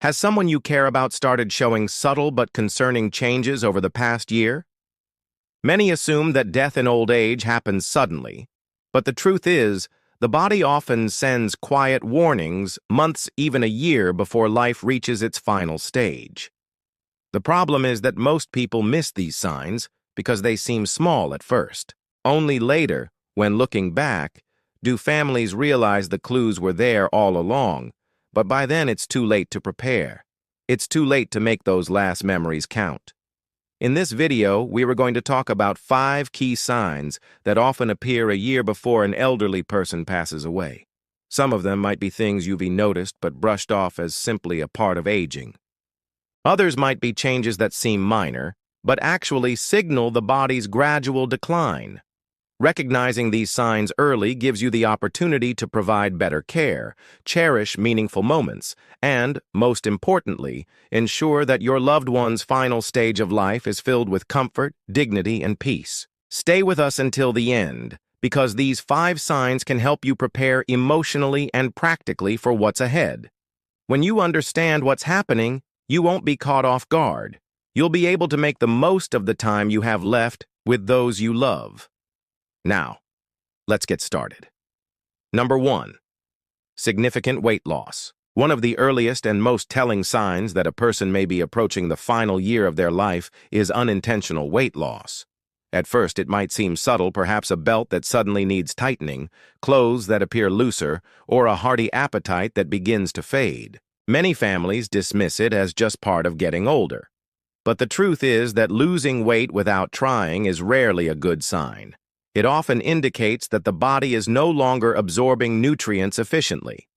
Has someone you care about started showing subtle but concerning changes over the past year? Many assume that death in old age happens suddenly, but the truth is, the body often sends quiet warnings months, even a year before life reaches its final stage. The problem is that most people miss these signs because they seem small at first. Only later, when looking back, do families realize the clues were there all along, but by then it's too late to prepare. It's too late to make those last memories count. In this video, we were going to talk about 5 key signs that often appear a year before an elderly person passes away. Some of them might be things you've noticed but brushed off as simply a part of aging. Others might be changes that seem minor, but actually signal the body's gradual decline. Recognizing these signs early gives you the opportunity to provide better care, cherish meaningful moments, and, most importantly, ensure that your loved one's final stage of life is filled with comfort, dignity, and peace. Stay with us until the end, because these 5 signs can help you prepare emotionally and practically for what's ahead. When you understand what's happening, you won't be caught off guard. You'll be able to make the most of the time you have left with those you love. Now, let's get started. Number 1. Significant weight loss. One of the earliest and most telling signs that a person may be approaching the final year of their life is unintentional weight loss. At first, it might seem subtle, perhaps a belt that suddenly needs tightening, clothes that appear looser, or a hearty appetite that begins to fade. Many families dismiss it as just part of getting older. But the truth is that losing weight without trying is rarely a good sign. It often indicates that the body is no longer absorbing nutrients efficiently.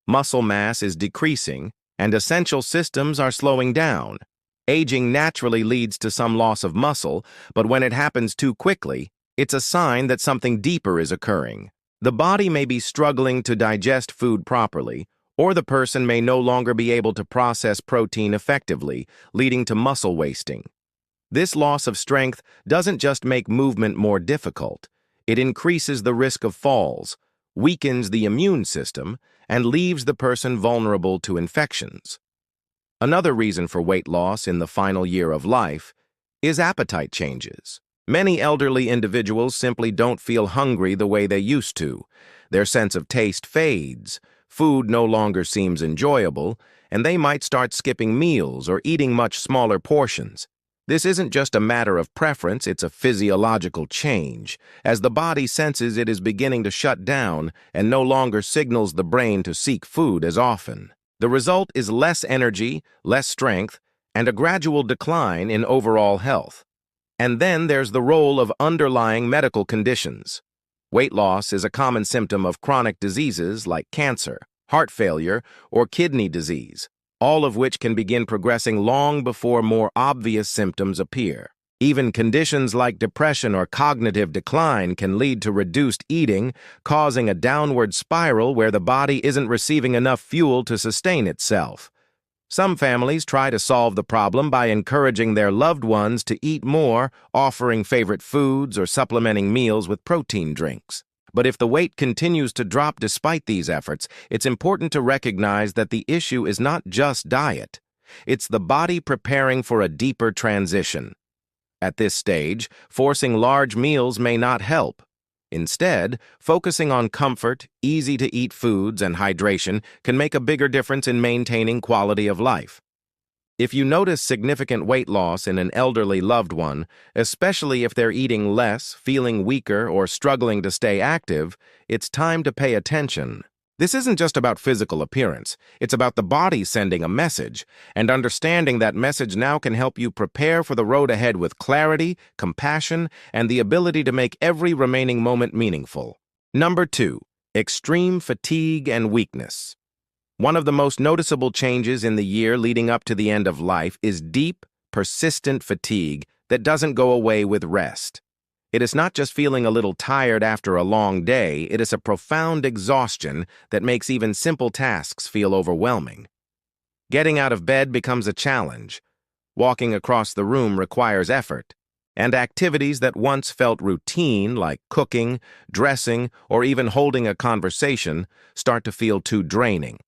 Muscle mass is decreasing, and essential systems are slowing down. Aging naturally leads to some loss of muscle, but when it happens too quickly, it's a sign that something deeper is occurring. The body may be struggling to digest food properly, or the person may no longer be able to process protein effectively, leading to muscle wasting. This loss of strength doesn't just make movement more difficult. It increases the risk of falls, weakens the immune system, and leaves the person vulnerable to infections. Another reason for weight loss in the final year of life is appetite changes. Many elderly individuals simply don't feel hungry the way they used to. Their sense of taste fades, food no longer seems enjoyable, and they might start skipping meals or eating much smaller portions. This isn't just a matter of preference, it's a physiological change, as the body senses it is beginning to shut down and no longer signals the brain to seek food as often. The result is less energy, less strength, and a gradual decline in overall health. And then there's the role of underlying medical conditions. Weight loss is a common symptom of chronic diseases like cancer, heart failure, or kidney disease, all of which can begin progressing long before more obvious symptoms appear. Even conditions like depression or cognitive decline can lead to reduced eating, causing a downward spiral where the body isn't receiving enough fuel to sustain itself. Some families try to solve the problem by encouraging their loved ones to eat more, offering favorite foods or supplementing meals with protein drinks. But if the weight continues to drop despite these efforts, it's important to recognize that the issue is not just diet. It's the body preparing for a deeper transition. At this stage, forcing large meals may not help. Instead, focusing on comfort, easy-to-eat foods, and hydration can make a bigger difference in maintaining quality of life. If you notice significant weight loss in an elderly loved one, especially if they're eating less, feeling weaker, or struggling to stay active, it's time to pay attention. This isn't just about physical appearance, it's about the body sending a message, and understanding that message now can help you prepare for the road ahead with clarity, compassion, and the ability to make every remaining moment meaningful. Number 2. Extreme fatigue and weakness. One of the most noticeable changes in the year leading up to the end of life is deep, persistent fatigue that doesn't go away with rest. It is not just feeling a little tired after a long day, it is a profound exhaustion that makes even simple tasks feel overwhelming. Getting out of bed becomes a challenge. Walking across the room requires effort, and activities that once felt routine, like cooking, dressing, or even holding a conversation, start to feel too draining.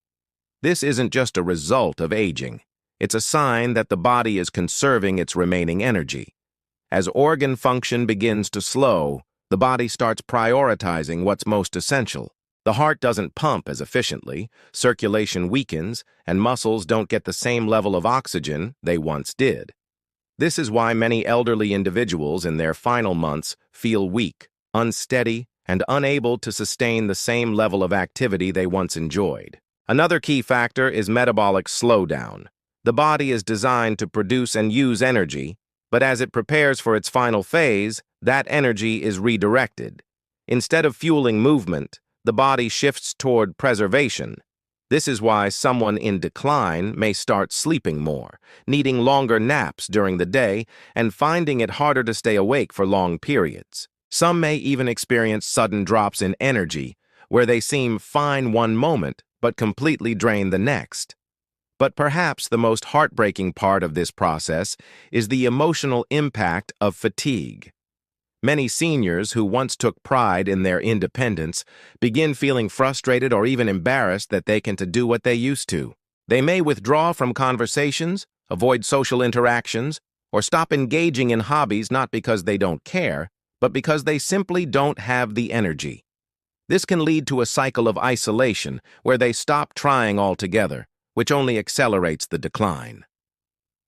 This isn't just a result of aging. It's a sign that the body is conserving its remaining energy. As organ function begins to slow, the body starts prioritizing what's most essential. The heart doesn't pump as efficiently, circulation weakens, and muscles don't get the same level of oxygen they once did. This is why many elderly individuals in their final months feel weak, unsteady, and unable to sustain the same level of activity they once enjoyed. Another key factor is metabolic slowdown. The body is designed to produce and use energy, but as it prepares for its final phase, that energy is redirected. Instead of fueling movement, the body shifts toward preservation. This is why someone in decline may start sleeping more, needing longer naps during the day, and finding it harder to stay awake for long periods. Some may even experience sudden drops in energy, where they seem fine one moment but completely drain the next. But perhaps the most heartbreaking part of this process is the emotional impact of fatigue. Many seniors who once took pride in their independence begin feeling frustrated or even embarrassed that they can't do what they used to. They may withdraw from conversations, avoid social interactions, or stop engaging in hobbies not because they don't care, but because they simply don't have the energy. This can lead to a cycle of isolation where they stop trying altogether, which only accelerates the decline.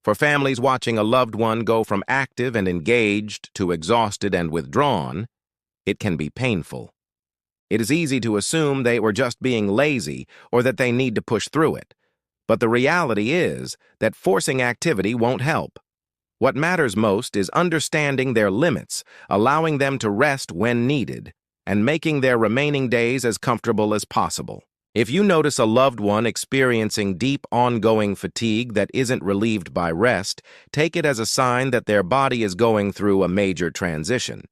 For families watching a loved one go from active and engaged to exhausted and withdrawn, it can be painful. It is easy to assume they were just being lazy or that they need to push through it. But the reality is that forcing activity won't help. What matters most is understanding their limits, allowing them to rest when needed, and making their remaining days as comfortable as possible. If you notice a loved one experiencing deep, ongoing fatigue that isn't relieved by rest, take it as a sign that their body is going through a major transition.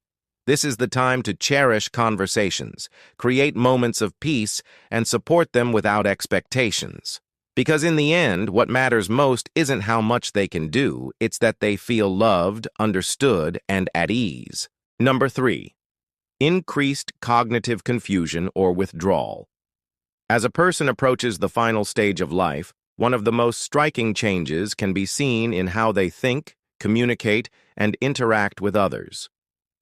This is the time to cherish conversations, create moments of peace, and support them without expectations. Because in the end, what matters most isn't how much they can do, it's that they feel loved, understood, and at ease. Number 3. Increased cognitive confusion or withdrawal. As a person approaches the final stage of life, one of the most striking changes can be seen in how they think, communicate, and interact with others.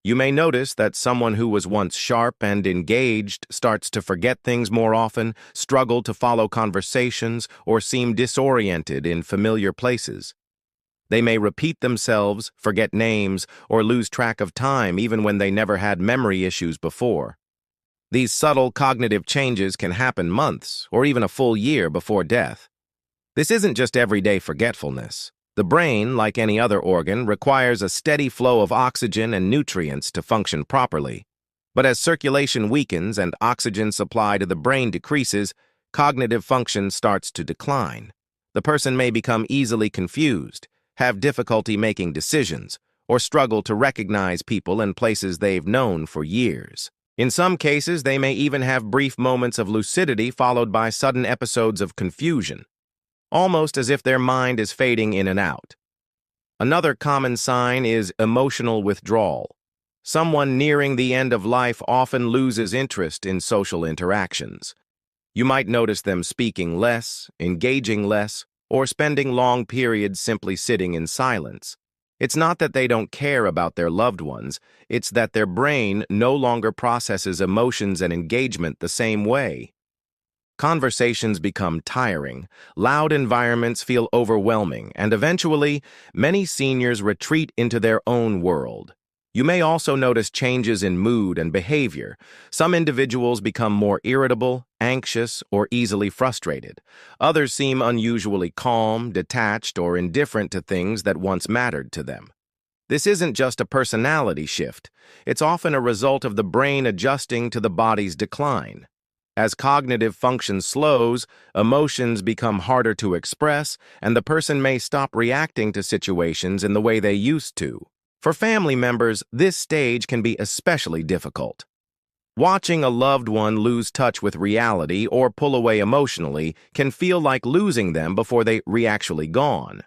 You may notice that someone who was once sharp and engaged starts to forget things more often, struggle to follow conversations, or seem disoriented in familiar places. They may repeat themselves, forget names, or lose track of time even when they never had memory issues before. These subtle cognitive changes can happen months or even a full year before death. This isn't just everyday forgetfulness. The brain, like any other organ, requires a steady flow of oxygen and nutrients to function properly. But as circulation weakens and oxygen supply to the brain decreases, cognitive function starts to decline. The person may become easily confused, have difficulty making decisions, or struggle to recognize people and places they've known for years. In some cases, they may even have brief moments of lucidity followed by sudden episodes of confusion, almost as if their mind is fading in and out. Another common sign is emotional withdrawal. Someone nearing the end of life often loses interest in social interactions. You might notice them speaking less, engaging less, or spending long periods simply sitting in silence. It's not that they don't care about their loved ones, it's that their brain no longer processes emotions and engagement the same way. Conversations become tiring, loud environments feel overwhelming, and eventually, many seniors retreat into their own world. You may also notice changes in mood and behavior. Some individuals become more irritable, anxious, or easily frustrated. Others seem unusually calm, detached, or indifferent to things that once mattered to them. This isn't just a personality shift. It's often a result of the brain adjusting to the body's decline. As cognitive function slows, emotions become harder to express, and the person may stop reacting to situations in the way they used to. For family members, this stage can be especially difficult. Watching a loved one lose touch with reality or pull away emotionally can feel like losing them before they're actually gone.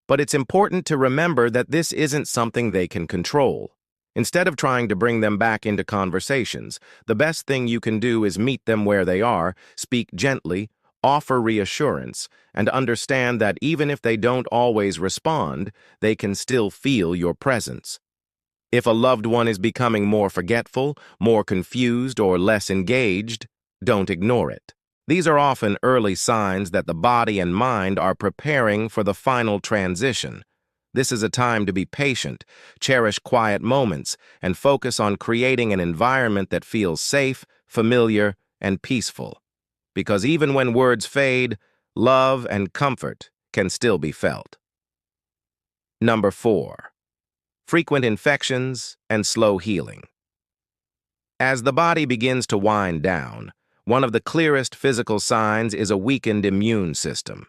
But it's important to remember that this isn't something they can control. Instead of trying to bring them back into conversations, the best thing you can do is meet them where they are, speak gently, offer reassurance, and understand that even if they don't always respond, they can still feel your presence. If a loved one is becoming more forgetful, more confused, or less engaged, don't ignore it. These are often early signs that the body and mind are preparing for the final transition. This is a time to be patient, cherish quiet moments, and focus on creating an environment that feels safe, familiar, and peaceful. Because even when words fade, love and comfort can still be felt. Number 4. Frequent infections and slow healing. As the body begins to wind down, one of the clearest physical signs is a weakened immune system.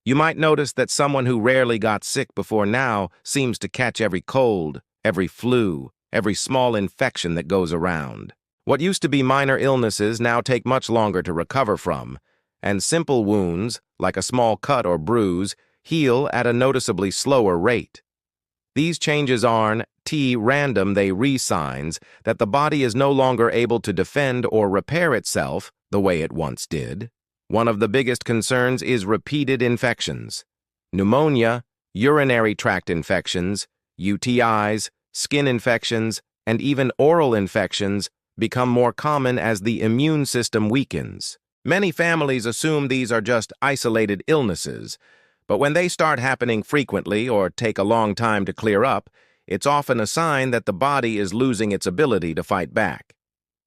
You might notice that someone who rarely got sick before now seems to catch every cold, every flu, every small infection that goes around. What used to be minor illnesses now take much longer to recover from, and simple wounds, like a small cut or bruise, heal at a noticeably slower rate. These changes aren't random, they signs that the body is no longer able to defend or repair itself the way it once did. One of the biggest concerns is repeated infections. Pneumonia, urinary tract infections, UTIs, skin infections, and even oral infections become more common as the immune system weakens. Many families assume these are just isolated illnesses, but when they start happening frequently or take a long time to clear up, it's often a sign that the body is losing its ability to fight back.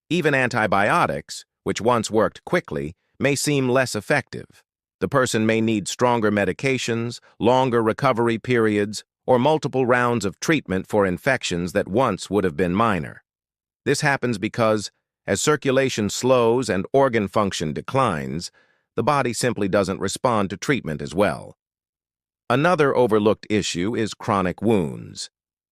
Even antibiotics, which once worked quickly, may seem less effective. The person may need stronger medications, longer recovery periods, or multiple rounds of treatment for infections that once would have been minor. This happens because, as circulation slows and organ function declines, the body simply doesn't respond to treatment as well. Another overlooked issue is chronic wounds.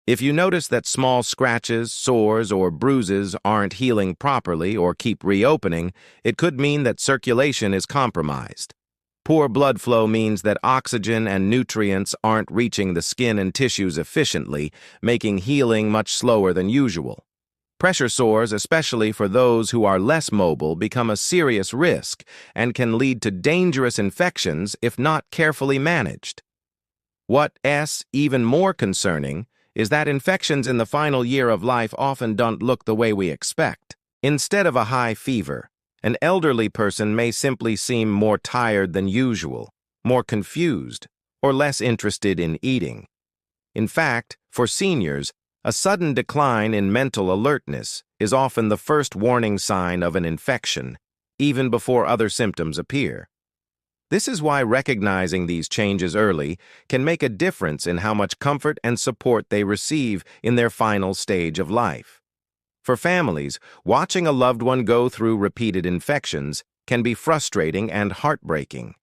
If you notice that small scratches, sores, or bruises aren't healing properly or keep reopening, it could mean that circulation is compromised. Poor blood flow means that oxygen and nutrients aren't reaching the skin and tissues efficiently, making healing much slower than usual. Pressure sores, especially for those who are less mobile, become a serious risk and can lead to dangerous infections if not carefully managed. What's even more concerning is that infections in the final year of life often don't look the way we expect. Instead of a high fever, an elderly person may simply seem more tired than usual, more confused, or less interested in eating. In fact, for seniors, a sudden decline in mental alertness is often the first warning sign of an infection, even before other symptoms appear. This is why recognizing these changes early can make a difference in how much comfort and support they receive in their final stage of life. For families, watching a loved one go through repeated infections can be frustrating and heartbreaking.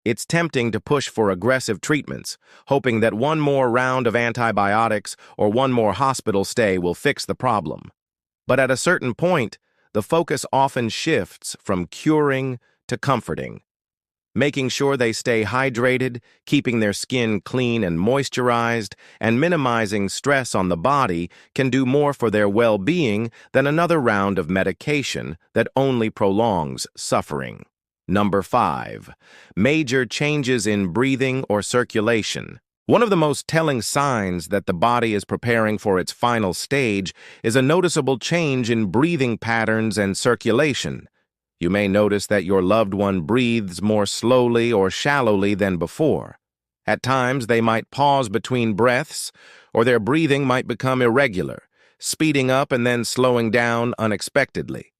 It's tempting to push for aggressive treatments, hoping that one more round of antibiotics or one more hospital stay will fix the problem. But at a certain point, the focus often shifts from curing to comforting. Making sure they stay hydrated, keeping their skin clean and moisturized, and minimizing stress on the body can do more for their well-being than another round of medication that only prolongs suffering. Number 5. Major changes in breathing or circulation. One of the most telling signs that the body is preparing for its final stage is a noticeable change in breathing patterns and circulation. You may notice that your loved one breathes more slowly or shallowly than before. At times, they might pause between breaths, or their breathing might become irregular, speeding up and then slowing down unexpectedly.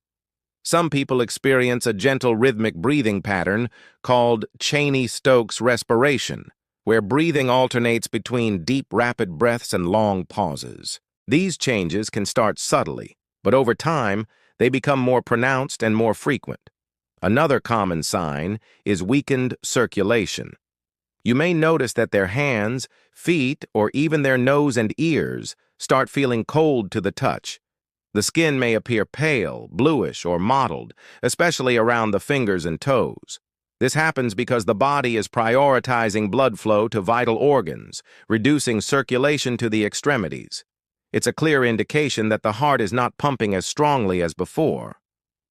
Some people experience a gentle rhythmic breathing pattern called Cheney-Stokes respiration, where breathing alternates between deep, rapid breaths and long pauses. These changes can start subtly, but over time, they become more pronounced and more frequent. Another common sign is weakened circulation. You may notice that their hands, feet, or even their nose and ears start feeling cold to the touch. The skin may appear pale, bluish, or mottled, especially around the fingers and toes. This happens because the body is prioritizing blood flow to vital organs, reducing circulation to the extremities. It's a clear indication that the heart is not pumping as strongly as before.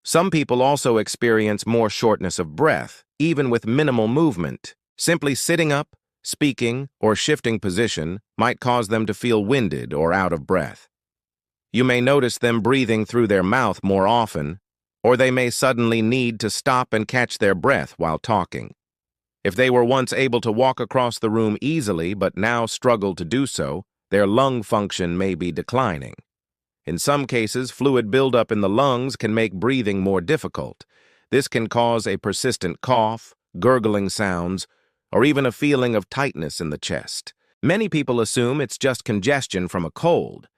Some people also experience more shortness of breath, even with minimal movement. Simply sitting up, speaking, or shifting position might cause them to feel winded or out of breath. You may notice them breathing through their mouth more often, or they may suddenly need to stop and catch their breath while talking. If they were once able to walk across the room easily but now struggle to do so, their lung function may be declining. In some cases, fluid buildup in the lungs can make breathing more difficult. This can cause a persistent cough, gurgling sounds, or even a feeling of tightness in the chest. Many people assume it's just congestion from a cold,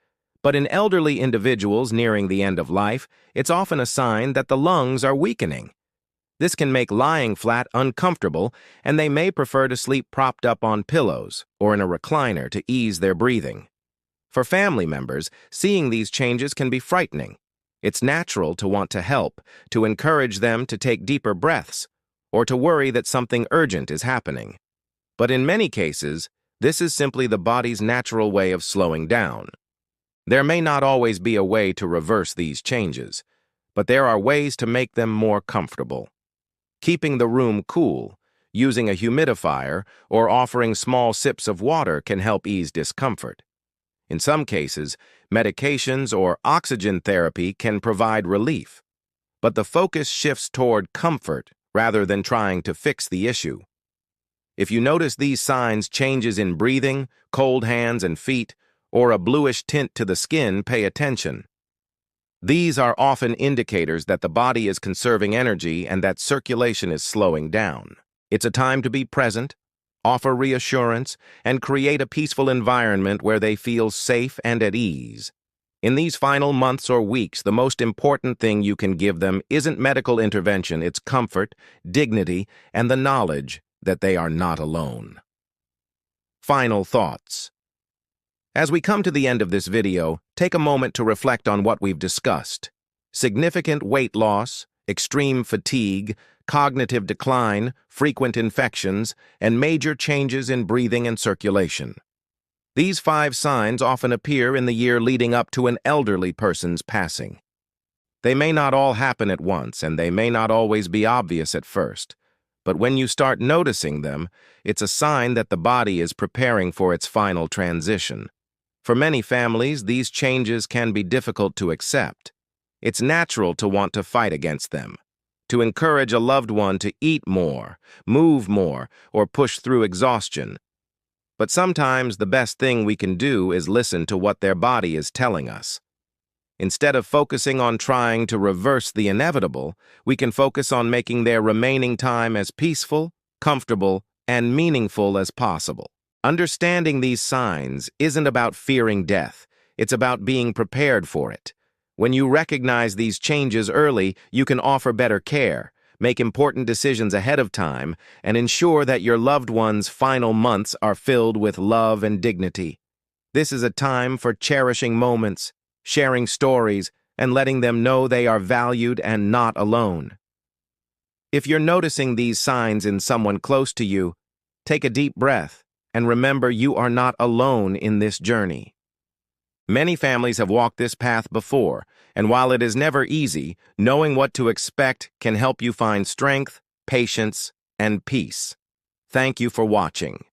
but in elderly individuals nearing the end of life, it's often a sign that the lungs are weakening. This can make lying flat uncomfortable, and they may prefer to sleep propped up on pillows or in a recliner to ease their breathing. For family members, seeing these changes can be frightening. It's natural to want to help, to encourage them to take deeper breaths, or to worry that something urgent is happening. But in many cases, this is simply the body's natural way of slowing down. There may not always be a way to reverse these changes, but there are ways to make them more comfortable. Keeping the room cool, using a humidifier, or offering small sips of water can help ease discomfort. In some cases, medications or oxygen therapy can provide relief, but the focus shifts toward comfort rather than trying to fix the issue. If you notice these signs, changes in breathing, cold hands and feet, or a bluish tint to the skin, pay attention. These are often indicators that the body is conserving energy and that circulation is slowing down. It's a time to be present, offer reassurance, and create a peaceful environment where they feel safe and at ease. In these final months or weeks, the most important thing you can give them isn't medical intervention, it's comfort, dignity, and the knowledge that they are not alone. Final thoughts. As we come to the end of this video, take a moment to reflect on what we've discussed. Significant weight loss, extreme fatigue, cognitive decline, frequent infections, and major changes in breathing and circulation. These 5 signs often appear in the year leading up to an elderly person's passing. They may not all happen at once, and they may not always be obvious at first. But when you start noticing them, it's a sign that the body is preparing for its final transition. For many families, these changes can be difficult to accept. It's natural to want to fight against them, to encourage a loved one to eat more, move more, or push through exhaustion. But sometimes the best thing we can do is listen to what their body is telling us. Instead of focusing on trying to reverse the inevitable, we can focus on making their remaining time as peaceful, comfortable, and meaningful as possible. Understanding these signs isn't about fearing death, it's about being prepared for it. When you recognize these changes early, you can offer better care, make important decisions ahead of time, and ensure that your loved one's final months are filled with love and dignity. This is a time for cherishing moments, sharing stories, and letting them know they are valued and not alone. If you're noticing these signs in someone close to you, take a deep breath and remember you are not alone in this journey. Many families have walked this path before, and while it is never easy, knowing what to expect can help you find strength, patience, and peace. Thank you for watching.